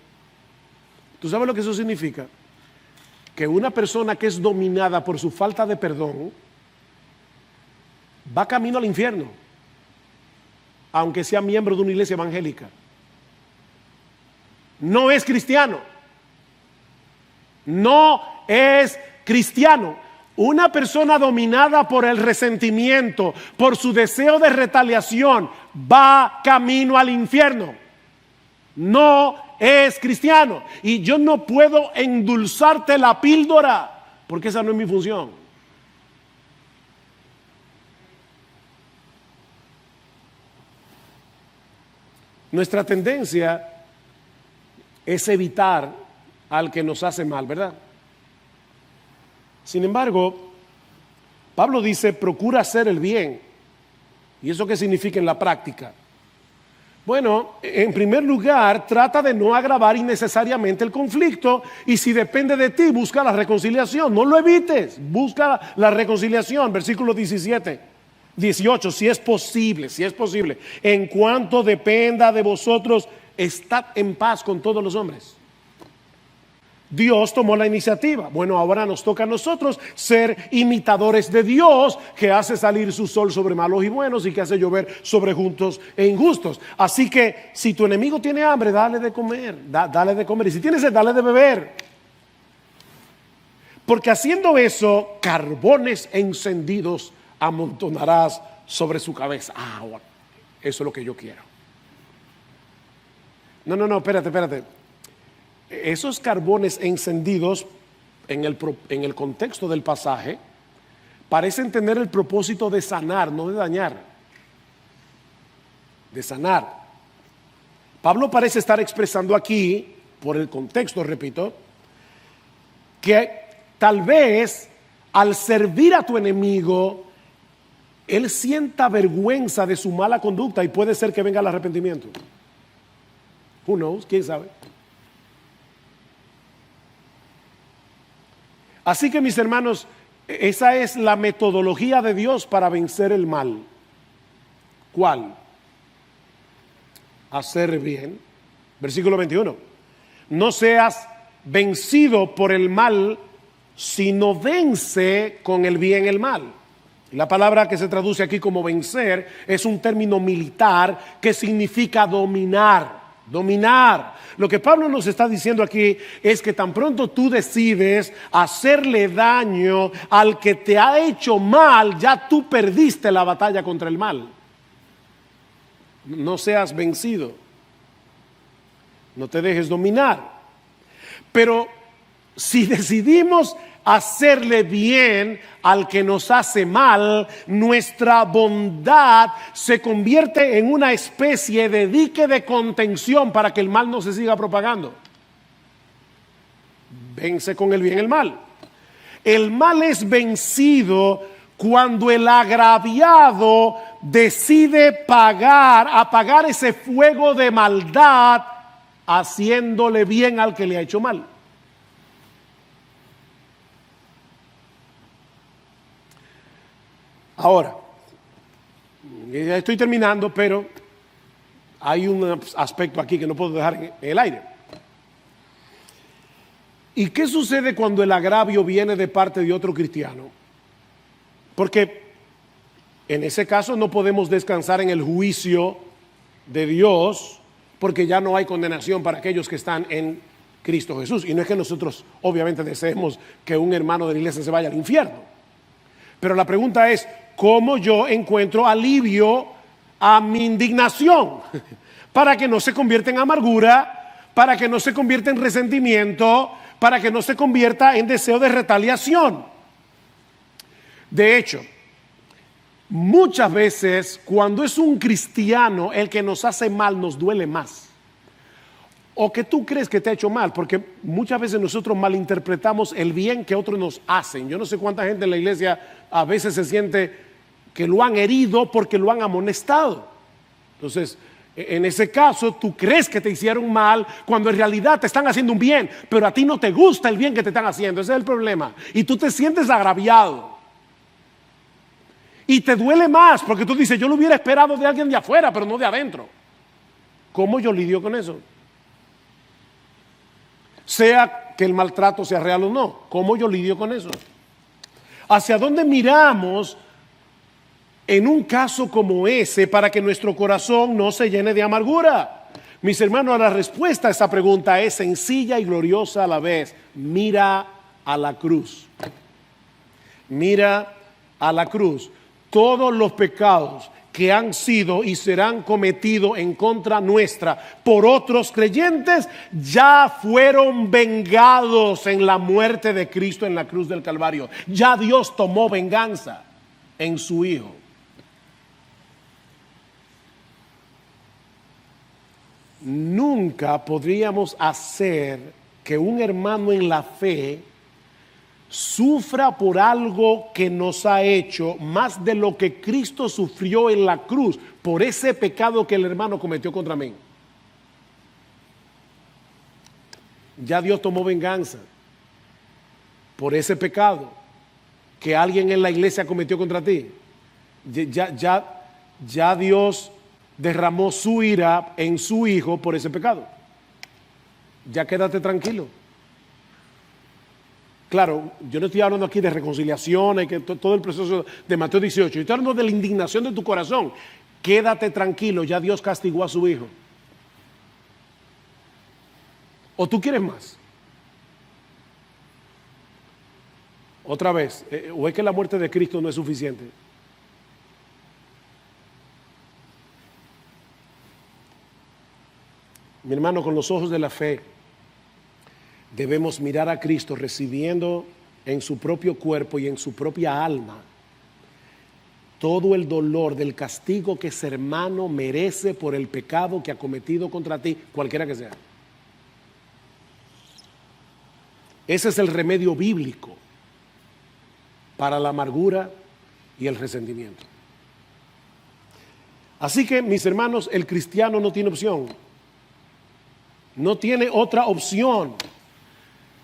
¿Tú sabes lo que eso significa? Que una persona que es dominada por su falta de perdón va camino al infierno, aunque sea miembro de una iglesia evangélica. No es cristiano. No es cristiano. Una persona dominada por el resentimiento, por su deseo de retaliación, va camino al infierno. No es cristiano. Y yo no puedo endulzarte la píldora, porque esa no es mi función. Nuestra tendencia es evitar al que nos hace mal, ¿verdad? Sin embargo, Pablo dice, procura hacer el bien. ¿Y eso qué significa en la práctica? Bueno, en primer lugar, trata de no agravar innecesariamente el conflicto y si depende de ti, busca la reconciliación. No lo evites, busca la reconciliación. Versículo 18, si es posible. En cuanto dependa de vosotros, estad en paz con todos los hombres. Dios tomó la iniciativa. Bueno, ahora nos toca a nosotros ser imitadores de Dios, que hace salir su sol sobre malos y buenos y que hace llover sobre justos e injustos. Así que si tu enemigo tiene hambre, dale de comer, dale de comer. Y si tienes sed, dale de beber. Porque haciendo eso, carbones encendidos amontonarás sobre su cabeza. Bueno, eso es lo que yo quiero. No, espérate. Esos carbones encendidos en el contexto del pasaje parecen tener el propósito de sanar, no de dañar. De sanar. Pablo parece estar expresando aquí, por el contexto, repito, que tal vez al servir a tu enemigo, él sienta vergüenza de su mala conducta y puede ser que venga el arrepentimiento. Who knows? ¿Quién sabe? Así que mis hermanos, esa es la metodología de Dios para vencer el mal. ¿Cuál? Hacer bien. Versículo 21. No seas vencido por el mal, sino vence con el bien el mal. La palabra que se traduce aquí como vencer es un término militar que significa dominar. Lo que Pablo nos está diciendo aquí es que tan pronto tú decides hacerle daño al que te ha hecho mal, ya tú perdiste la batalla contra el mal. No seas vencido. no te dejes dominar. Pero si decidimos hacerle bien al que nos hace mal, nuestra bondad se convierte en una especie de dique de contención para que el mal no se siga propagando. Vence con el bien el mal. El mal es vencido cuando el agraviado decide apagar ese fuego de maldad haciéndole bien al que le ha hecho mal. Ahora, ya estoy terminando, pero hay un aspecto aquí que no puedo dejar en el aire. ¿Y qué sucede cuando el agravio viene de parte de otro cristiano? Porque en ese caso no podemos descansar en el juicio de Dios, porque ya no hay condenación para aquellos que están en Cristo Jesús. Y no es que nosotros obviamente deseemos que un hermano de la iglesia se vaya al infierno. Pero la pregunta es, ¿cómo yo encuentro alivio a mi indignación? Para que no se convierta en amargura, para que no se convierta en resentimiento, para que no se convierta en deseo de retaliación. De hecho, muchas veces cuando es un cristiano el que nos hace mal, nos duele más. O que tú crees que te ha hecho mal, porque muchas veces nosotros malinterpretamos el bien que otros nos hacen. Yo no sé cuánta gente en la iglesia a veces se siente que lo han herido porque lo han amonestado. Entonces, en ese caso, tú crees que te hicieron mal cuando en realidad te están haciendo un bien, pero a ti no te gusta el bien que te están haciendo. Ese es el problema. Y tú te sientes agraviado. Y te duele más porque tú dices, yo lo hubiera esperado de alguien de afuera, pero no de adentro. ¿Cómo yo lidio con eso? Sea que el maltrato sea real o no, ¿cómo yo lidio con eso? ¿Hacia dónde miramos en un caso como ese para que nuestro corazón no se llene de amargura? Mis hermanos, la respuesta a esa pregunta es sencilla y gloriosa a la vez. Mira a la cruz. Mira a la cruz. Todos los pecados que han sido y serán cometidos en contra nuestra por otros creyentes ya fueron vengados en la muerte de Cristo en la cruz del Calvario. Ya Dios tomó venganza en su Hijo. Nunca podríamos hacer que un hermano en la fe sufra por algo que nos ha hecho más de lo que Cristo sufrió en la cruz por ese pecado que el hermano cometió contra mí. Ya Dios tomó venganza por ese pecado que alguien en la iglesia cometió contra ti. Ya Dios derramó su ira en su Hijo por ese pecado. Ya quédate tranquilo. Claro, yo no estoy hablando aquí de reconciliación y que todo el proceso de Mateo 18. Yo estoy hablando de la indignación de tu corazón. Quédate tranquilo, ya Dios castigó a su Hijo. ¿O tú quieres más? Otra vez, ¿o es que la muerte de Cristo no es suficiente? Mi hermano, con los ojos de la fe, debemos mirar a Cristo recibiendo en su propio cuerpo y en su propia alma todo el dolor del castigo que ese hermano merece por el pecado que ha cometido contra ti, cualquiera que sea. Ese es el remedio bíblico para la amargura y el resentimiento. Así que, mis hermanos, el cristiano no tiene opción. No tiene otra opción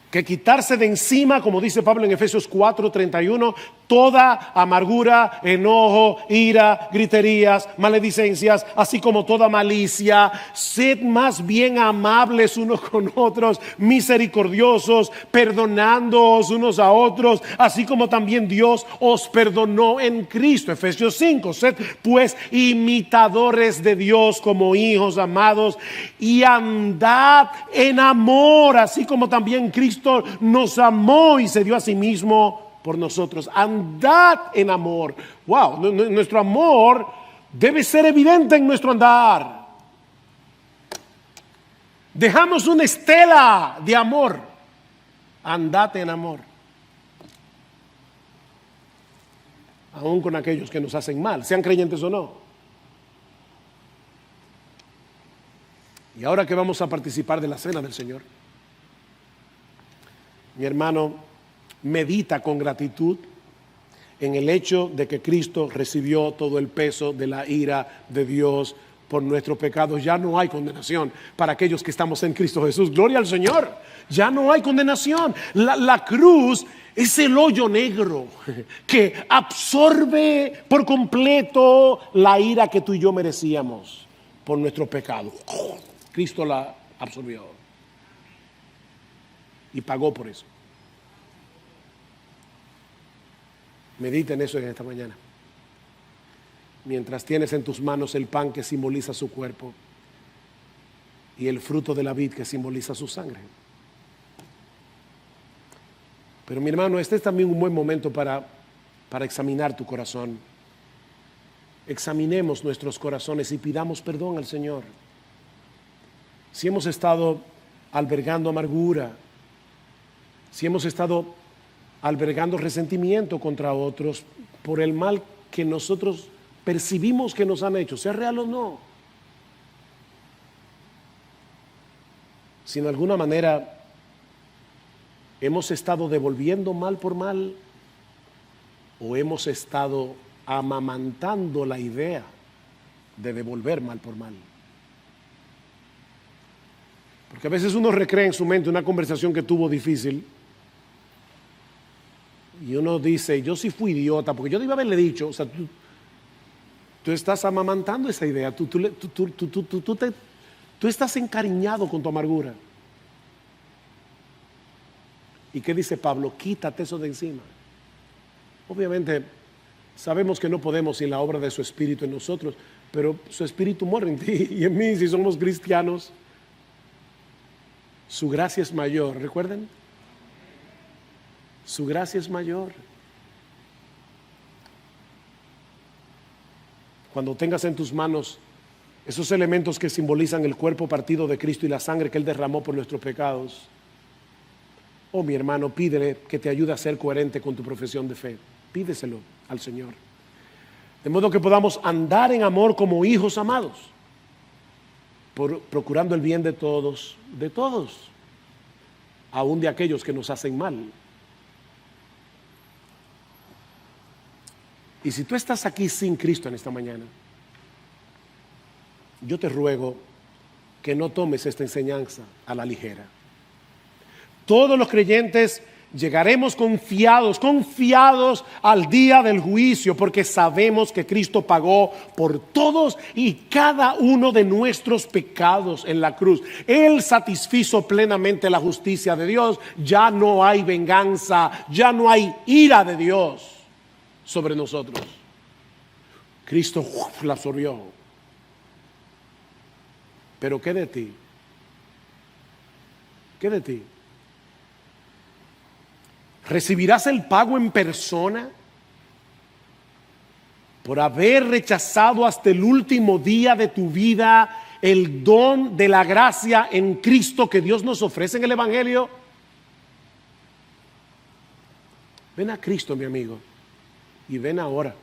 que quitarse de encima, como dice Pablo en Efesios 4:31, toda amargura, enojo, ira, griterías, maledicencias, así como toda malicia. Sed más bien amables unos con otros, misericordiosos, perdonándoos unos a otros, así como también Dios os perdonó en Cristo. Efesios 5, sed pues imitadores de Dios como hijos amados y andad en amor, así como también Cristo nos amó y se dio a sí mismo por nosotros. Andad en amor. Wow, nuestro amor debe ser evidente en nuestro andar. Dejamos una estela de amor. Andate en amor. Aún con aquellos que nos hacen mal, sean creyentes o no. Y ahora que vamos a participar de la cena del Señor, mi hermano, medita con gratitud en el hecho de que Cristo recibió todo el peso de la ira de Dios por nuestros pecados. Ya no hay condenación para aquellos que estamos en Cristo Jesús. Gloria al Señor. Ya no hay condenación. La cruz es el hoyo negro que absorbe por completo la ira que tú y yo merecíamos por nuestros pecados. Cristo la absorbió y pagó por eso. Medita en eso en esta mañana. Mientras tienes en tus manos el pan que simboliza su cuerpo y el fruto de la vid que simboliza su sangre. Pero mi hermano, este es también un buen momento para examinar tu corazón. Examinemos nuestros corazones y pidamos perdón al Señor. Si hemos estado albergando amargura, si hemos estado albergando resentimiento contra otros por el mal que nosotros percibimos que nos han hecho, sea real o no. Si de alguna manera hemos estado devolviendo mal por mal o hemos estado amamantando la idea de devolver mal por mal. Porque a veces uno recrea en su mente una conversación que tuvo difícil y uno dice, yo sí fui idiota, porque yo debí haberle dicho, o sea, tú estás amamantando esa idea, tú estás encariñado con tu amargura. ¿Y qué dice Pablo? Quítate eso de encima. Obviamente sabemos que no podemos sin la obra de su Espíritu en nosotros, pero su Espíritu mora en ti y en mí si somos cristianos. Su gracia es mayor, ¿recuerden? Su gracia es mayor. Cuando tengas en tus manos esos elementos que simbolizan el cuerpo partido de Cristo y la sangre que Él derramó por nuestros pecados, oh mi hermano, pídele que te ayude a ser coherente con tu profesión de fe. Pídeselo al Señor. De modo que podamos andar en amor como hijos amados, procurando el bien de todos, aún de aquellos que nos hacen mal. Y si tú estás aquí sin Cristo en esta mañana, yo te ruego que no tomes esta enseñanza a la ligera. Todos los creyentes llegaremos confiados al día del juicio, porque sabemos que Cristo pagó por todos y cada uno de nuestros pecados en la cruz. Él satisfizo plenamente la justicia de Dios. Ya no hay venganza, ya no hay ira de Dios sobre nosotros. Cristo la absorbió. Pero ¿qué de ti? ¿Qué de ti? ¿Recibirás el pago en persona por haber rechazado hasta el último día de tu vida el don de la gracia en Cristo que Dios nos ofrece en el Evangelio? Ven a Cristo, mi amigo, y ven ahora.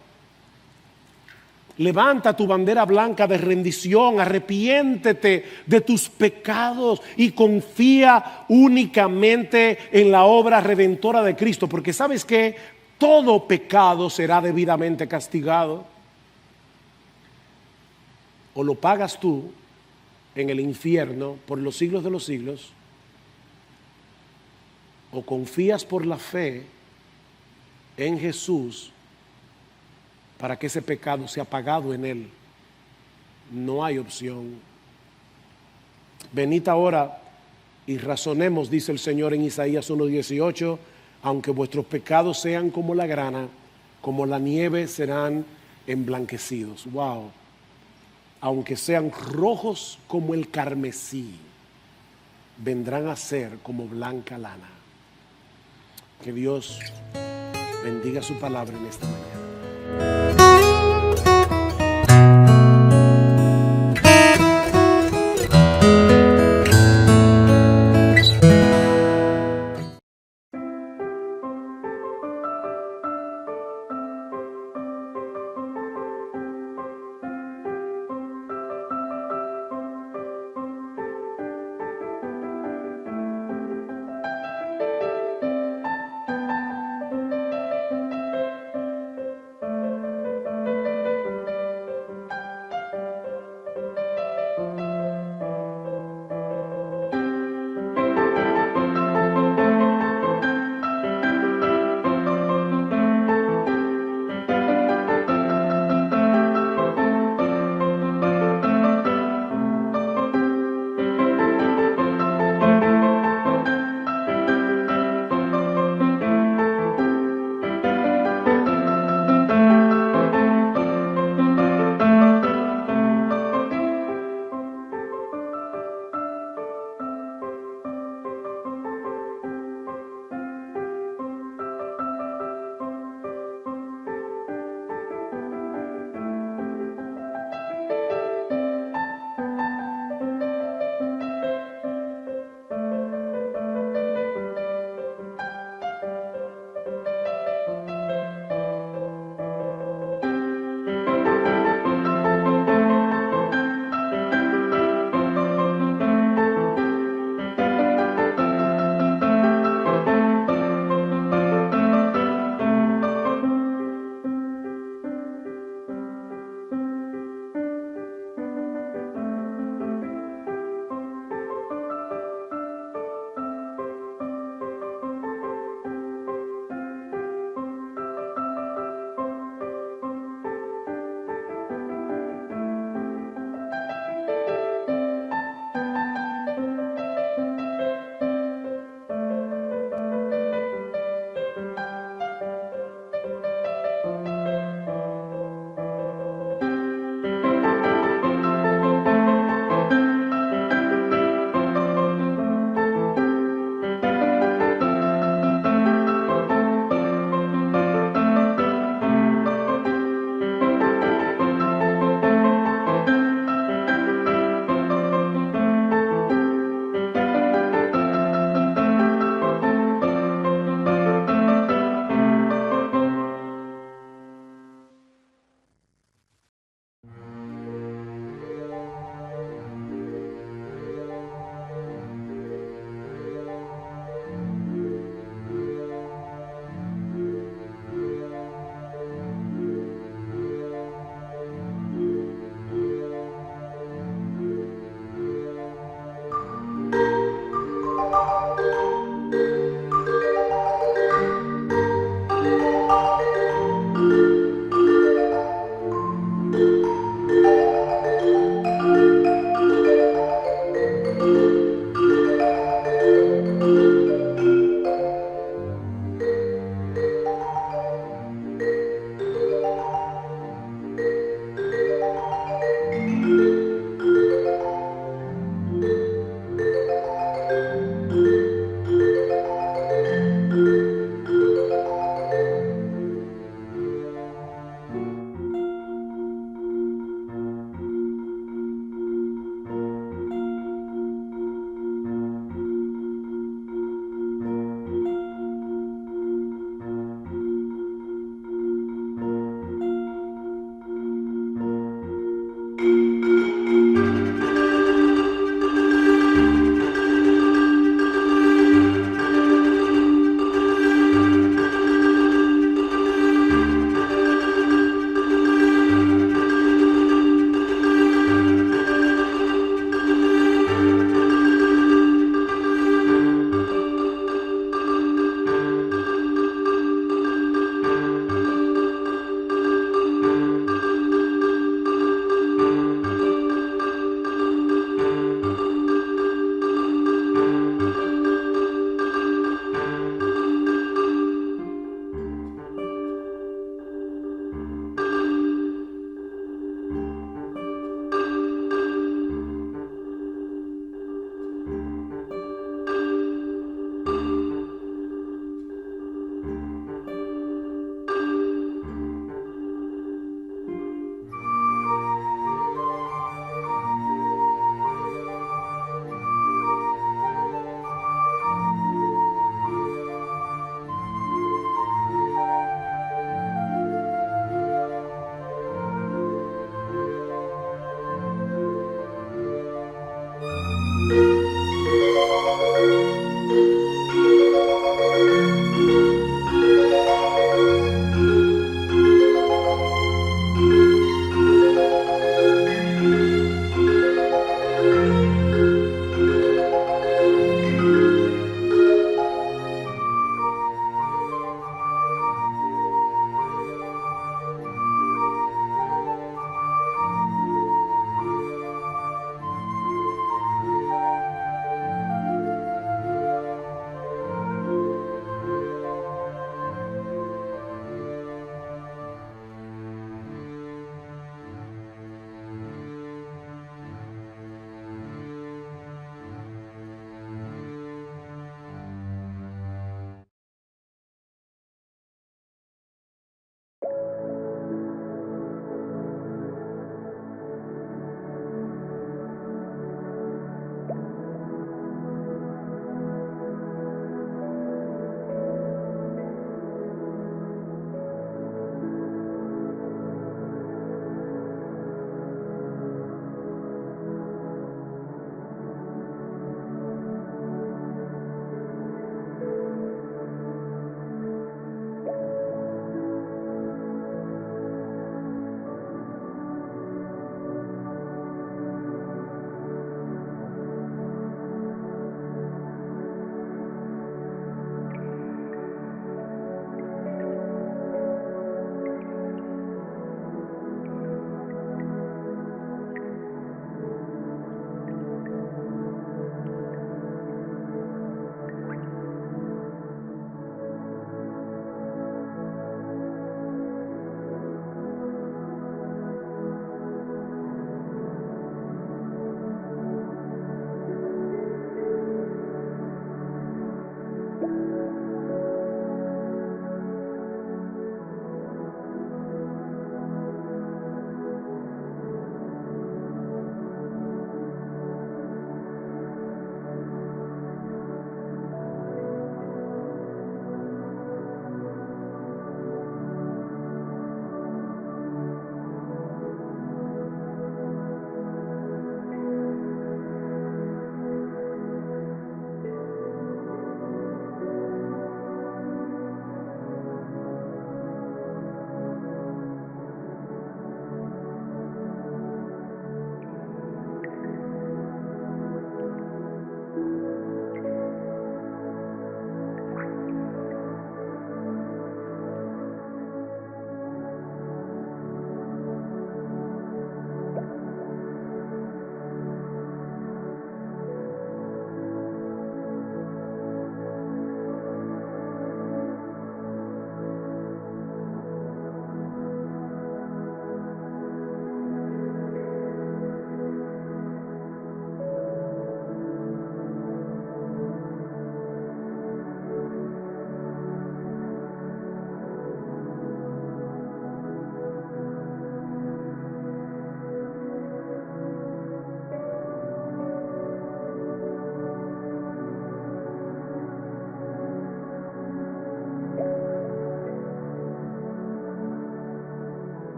Levanta tu bandera blanca de rendición, arrepiéntete de tus pecados y confía únicamente en la obra redentora de Cristo, porque sabes que todo pecado será debidamente castigado. O lo pagas tú en el infierno por los siglos de los siglos, o confías por la fe en Jesús para que ese pecado sea pagado en Él. No hay opción. Venid ahora y razonemos, dice el Señor en Isaías 1:18, aunque vuestros pecados sean como la grana, como la nieve serán emblanquecidos. Wow. Aunque sean rojos como el carmesí, vendrán a ser como blanca lana. Que Dios bendiga su palabra en esta mañana.